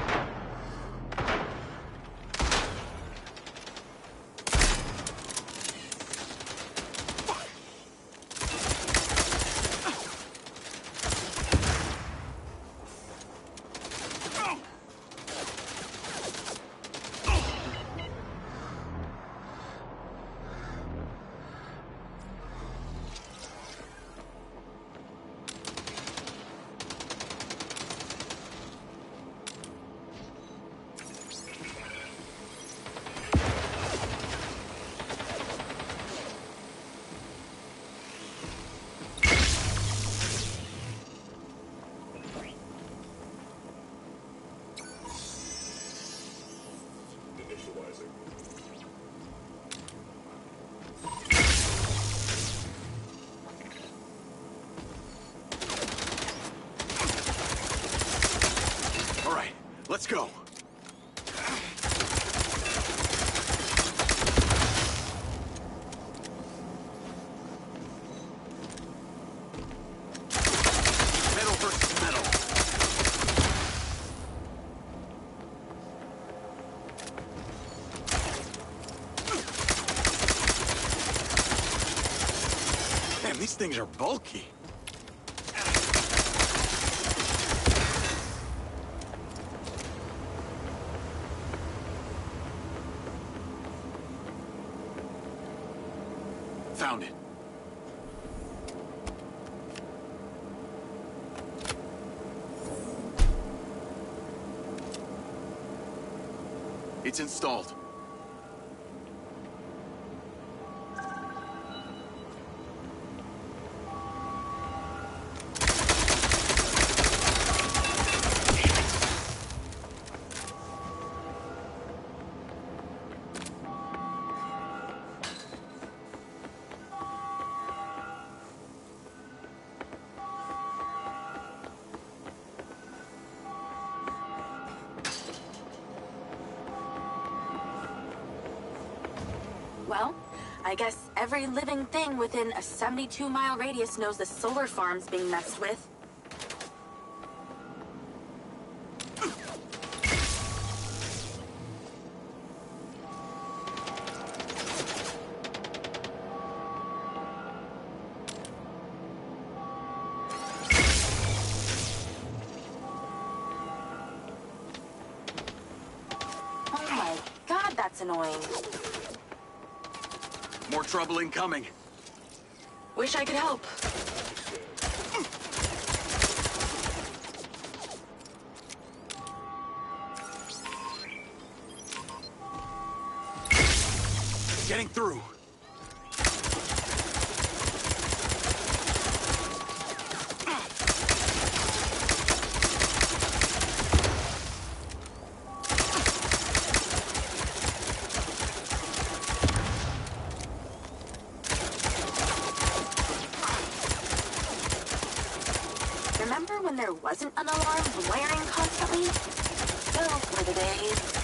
Let's go. Metal versus metal. Damn, these things are bulky. Found it. It's installed. Well, I guess every living thing within a 72-mile radius knows the solar farm's being messed with. Oh my God, that's annoying. More trouble incoming. Wish I could help. Getting through. Remember when there wasn't an alarm blaring constantly? Those were the days.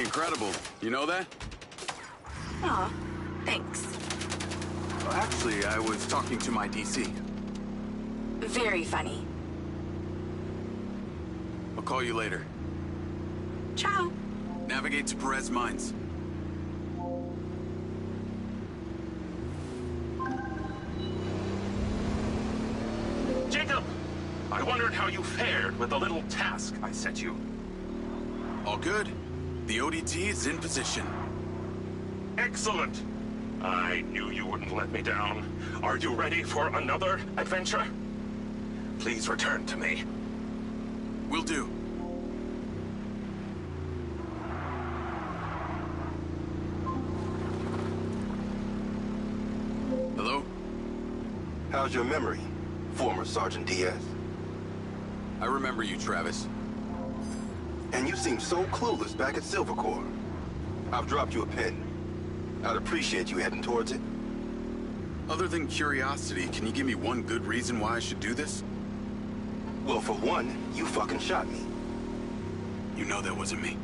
incredible. You know that? Aw, thanks. Well, actually, I was talking to my DC. Very funny. I'll call you later. Ciao. Navigate to Perez Mines. Jacob! I wondered how you fared with the little task I set you. All good. The ODT is in position. Excellent! I knew you wouldn't let me down. Are you ready for another adventure? Please return to me. Will do. Hello? How's your memory, former Sergeant Diaz? I remember you, Travis. And you seemed so clueless back at Silver Corps. I've dropped you a pin. I'd appreciate you heading towards it. Other than curiosity, can you give me one good reason why I should do this? Well, for one, you fucking shot me. You know that wasn't me.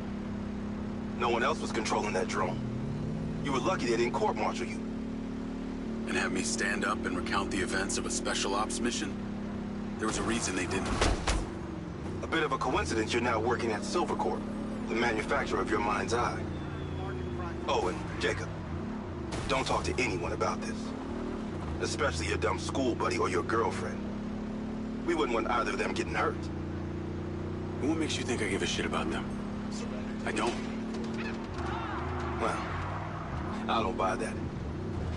No one else was controlling that drone. You were lucky they didn't court-martial you. And have me stand up and recount the events of a special ops mission? There was a reason they didn't. A bit of a coincidence you're now working at Silver Corp, the manufacturer of your mind's eye. Oh, and Jacob, don't talk to anyone about this. Especially your dumb school buddy or your girlfriend. We wouldn't want either of them getting hurt. And what makes you think I give a shit about them? I don't. Well, I don't buy that.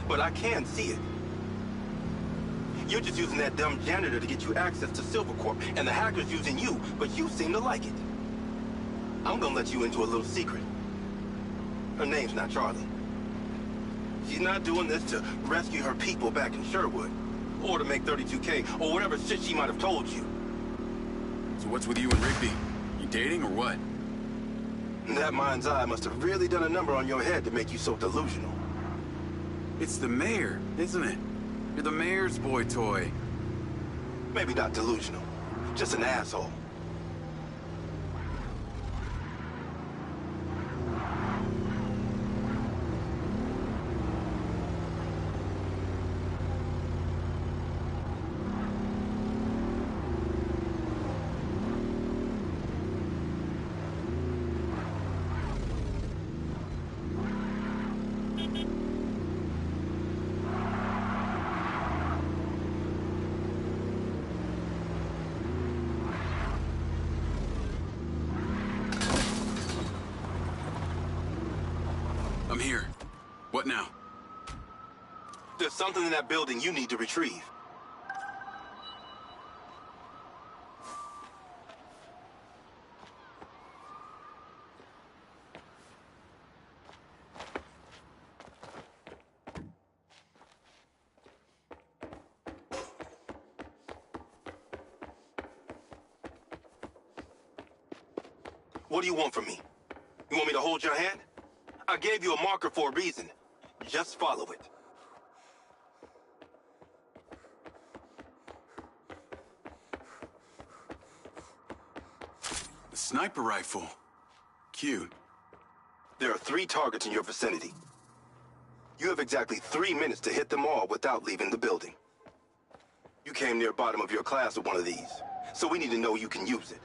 But I can see it. You're just using that dumb janitor to get you access to Silver Corp, and the hacker's using you, but you seem to like it. I'm gonna let you into a little secret. Her name's not Charlie. She's not doing this to rescue her people back in Sherwood, or to make 32K, or whatever shit she might have told you. So what's with you and Rigby? You dating or what? That mind's eye must have really done a number on your head to make you so delusional. It's the mayor, isn't it? You're the mayor's boy toy. Maybe not delusional, just an asshole. I'm here. What now? There's something in that building you need to retrieve. What do you want from me? You want me to hold your hand? I gave you a marker for a reason. Just follow it. The sniper rifle. Cute. There are 3 targets in your vicinity. You have exactly 3 minutes to hit them all without leaving the building. You came near bottom of your class with one of these, so we need to know you can use it.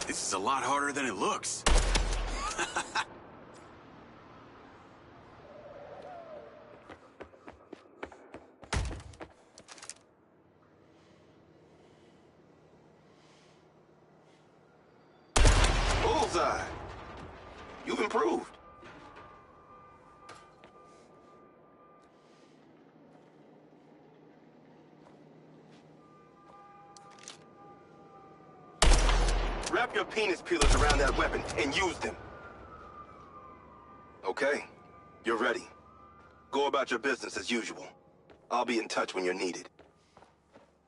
This is a lot harder than it looks. Bullseye! You've improved. Wrap your penis peelers around that weapon and use them. Okay, you're ready. Go about your business as usual. I'll be in touch when you're needed.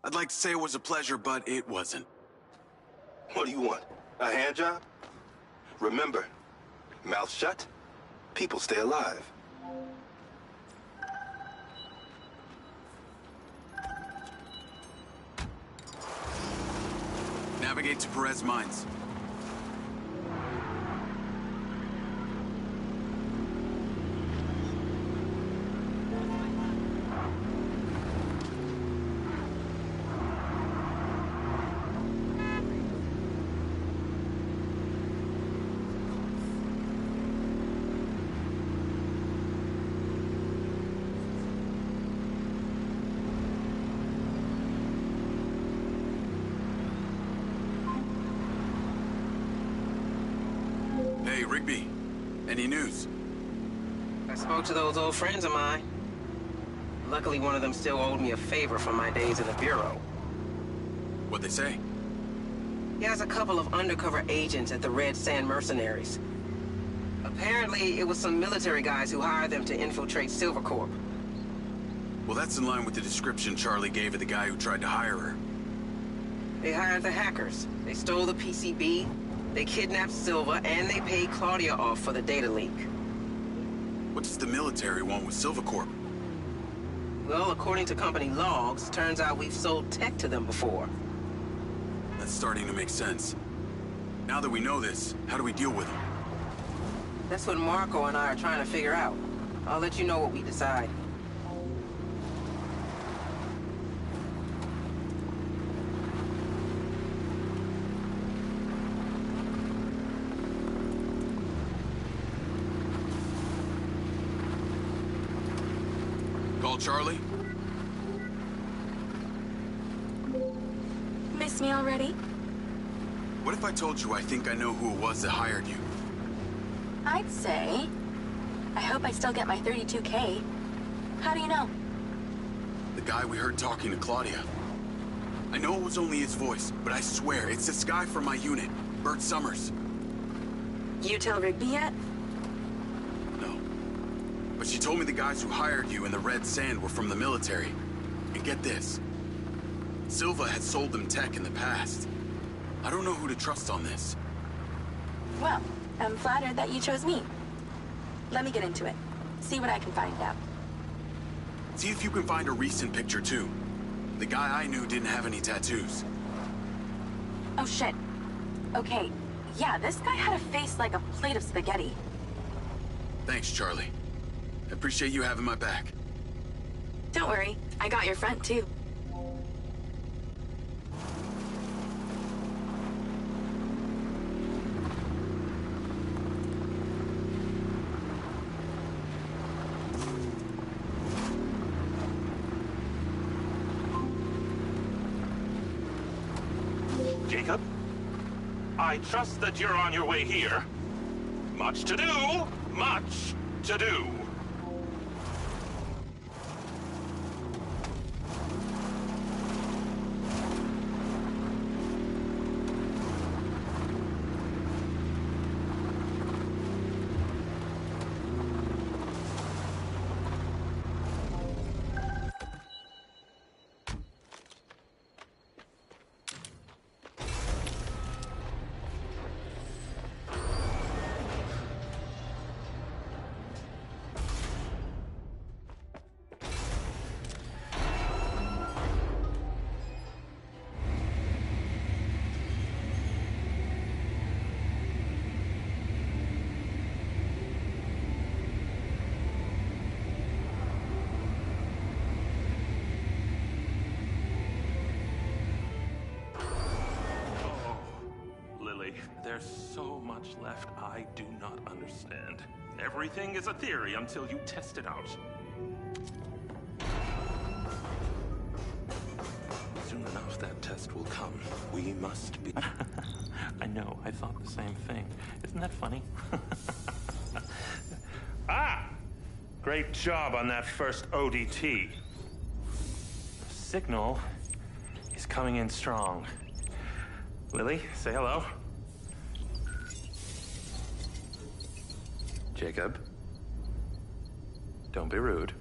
I'd like to say it was a pleasure, but it wasn't. What do you want? A hand job? Remember, mouth shut, people stay alive. Navigate to Perez Mines. Hey, Rigby. Any news? I spoke to those old friends of mine. Luckily, one of them still owed me a favor from my days in the Bureau. What'd they say? He has a couple of undercover agents at the Red Sand Mercenaries. Apparently, it was some military guys who hired them to infiltrate Silvercorp. Well, that's in line with the description Charlie gave of the guy who tried to hire her. They hired the hackers. They stole the PCB, they kidnapped Silva, and they paid Claudia off for the data leak. What does the military want with Silvercorp? Well, according to company logs, turns out we've sold tech to them before. That's starting to make sense. Now that we know this, how do we deal with them? That's what Marco and I are trying to figure out. I'll let you know what we decide. Call Charlie? Miss me already? What if I told you I think I know who it was that hired you? I'd say... I hope I still get my 32K. How do you know? The guy we heard talking to Claudia. I know it was only his voice, but I swear it's this guy from my unit, Bert Summers. You tell Rigby yet? No. But she told me the guys who hired you in the Red Sand were from the military. And get this. Silva had sold them tech in the past. I don't know who to trust on this. Well, I'm flattered that you chose me. Let me get into it. See what I can find out. See if you can find a recent picture, too. The guy I knew didn't have any tattoos. Oh, shit. Okay. Yeah, this guy had a face like a plate of spaghetti. Thanks, Charlie. I appreciate you having my back. Don't worry. I got your front, too. Jacob, I trust that you're on your way here. Much to do, much to do. There's so much left I do not understand. Everything is a theory until you test it out. Soon enough, that test will come. We must be... I know, I thought the same thing. Isn't that funny? Ah! Great job on that first ODT. The signal is coming in strong. Lily, say hello. Jacob, don't be rude.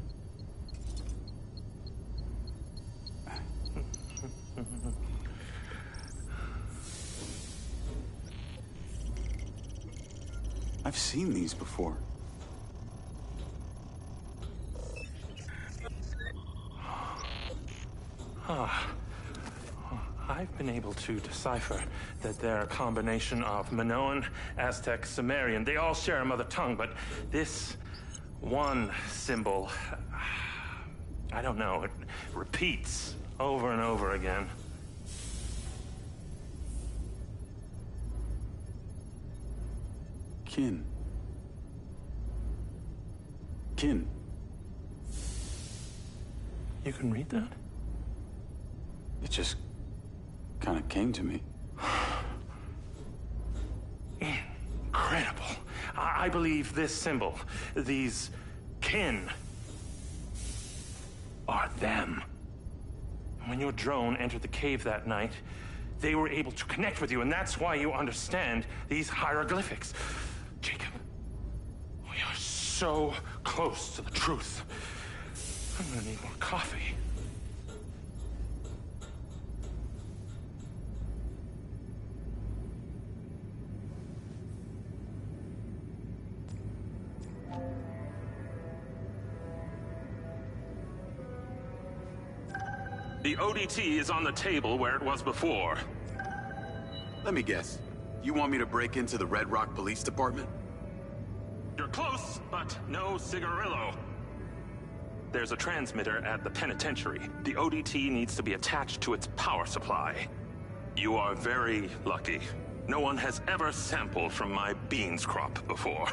I've seen these before. I've been able to decipher that they're a combination of Minoan, Aztec, Sumerian. They all share a mother tongue, but this one symbol, I don't know, it repeats over and over again. Kin. Kin. You can read that? It just kind of came to me. Incredible. I believe this symbol, these kin, are them. When your drone entered the cave that night, they were able to connect with you, and that's why you understand these hieroglyphics. Jacob, we are so close to the truth. I'm gonna need more coffee. The ODT is on the table where it was before. Let me guess. You want me to break into the Red Rock Police Department? You're close, but no cigarillo. There's a transmitter at the penitentiary. The ODT needs to be attached to its power supply. You are very lucky. No one has ever sampled from my beans crop before.